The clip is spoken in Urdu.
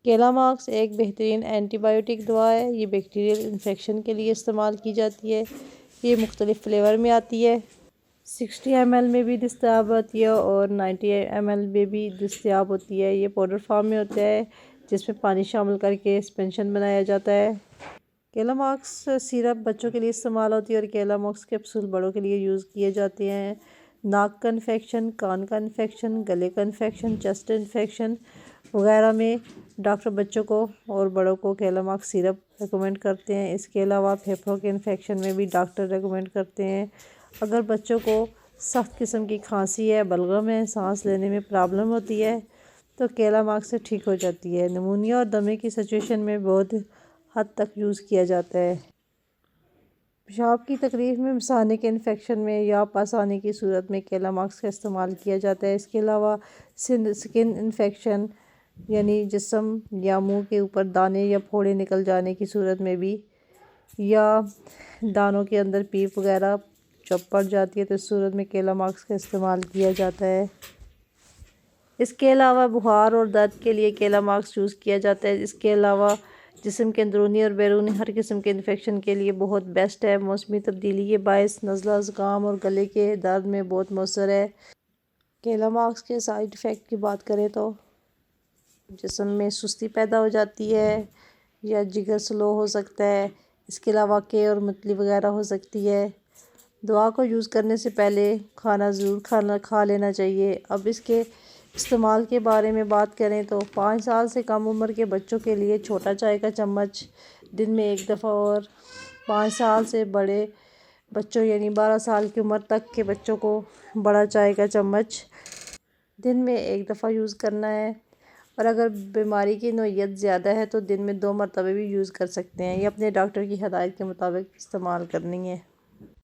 کیلاماکس ایک بہترین اینٹی بائیوٹک دوا ہے۔ یہ بیکٹیریل انفیکشن کے لیے استعمال کی جاتی ہے۔ یہ مختلف فلیور میں آتی ہے۔ 60 ml میں بھی دستیاب ہوتی ہے اور 90 ml میں بھی دستیاب ہوتی ہے۔ یہ پاؤڈر فارم میں ہوتا ہے جس میں پانی شامل کر کے سسپینشن بنایا جاتا ہے۔ کیلاماکس سیرپ بچوں کے لیے استعمال ہوتی ہے اور کیلاماکس کیپسول بڑوں کے لیے یوز کیے جاتے ہیں۔ ناک کا انفیکشن، کان کا انفیکشن، گلے کا انفیکشن، چیسٹ انفیکشن وغیرہ میں ڈاکٹر بچوں کو اور بڑوں کو کیلاماکس سیرپ ریکمینڈ کرتے ہیں۔ اس کے علاوہ پھیپھڑوں کے انفیکشن میں بھی ڈاکٹر ریکمینڈ کرتے ہیں۔ اگر بچوں کو سخت قسم کی کھانسی ہے، بلغم ہے، سانس لینے میں پرابلم ہوتی ہے تو کیلاماکس سے ٹھیک ہو جاتی ہے۔ نمونیا اور دمے کی سچویشن میں بہت حد تک یوز کیا جاتا ہے۔ پیشاب کی تکلیف میں، مثانے کے انفیکشن میں یا پس آنے کی صورت میں کیلاماکس کا استعمال کیا جاتا ہے۔ اس کے علاوہ سکن انفیکشن یعنی جسم یا منہ کے اوپر دانے یا پھوڑے نکل جانے کی صورت میں بھی، یا دانتوں کے اندر پیپ وغیرہ جب پڑ جاتی ہے تو اس صورت میں کیلاماکس کا استعمال کیا جاتا ہے۔ اس کے علاوہ بخار اور درد کے لیے کیلاماکس یوز کیا جاتا ہے۔ اس کے علاوہ جسم کے اندرونی اور بیرونی ہر قسم کے انفیکشن کے لیے بہت بیسٹ ہے۔ موسمی تبدیلی کے باعث نزلہ، زکام اور گلے کے درد میں بہت مؤثر ہے۔ کیلاماکس کے سائیڈ ایفیکٹ کی بات کریں تو جسم میں سستی پیدا ہو جاتی ہے یا جگر سلو ہو سکتا ہے۔ اس کے علاوہ کے اور متلی وغیرہ ہو سکتی ہے۔ دوا کو یوز کرنے سے پہلے کھانا ضرور کھا لینا چاہیے۔ اب اس کے استعمال کے بارے میں بات کریں تو 5 سال سے کم عمر کے بچوں کے لیے چھوٹا چائے کا چمچ دن میں 1 دفعہ اور 5 سال سے بڑے بچوں یعنی 12 سال کی عمر تک کے بچوں کو بڑا چائے کا چمچ دن میں 1 دفعہ یوز کرنا ہے، اور اگر بیماری کی نوعیت زیادہ ہے تو دن میں 2 مرتبہ بھی یوز کر سکتے ہیں۔ یہ اپنے ڈاکٹر کی ہدایت کے مطابق استعمال کرنی ہے۔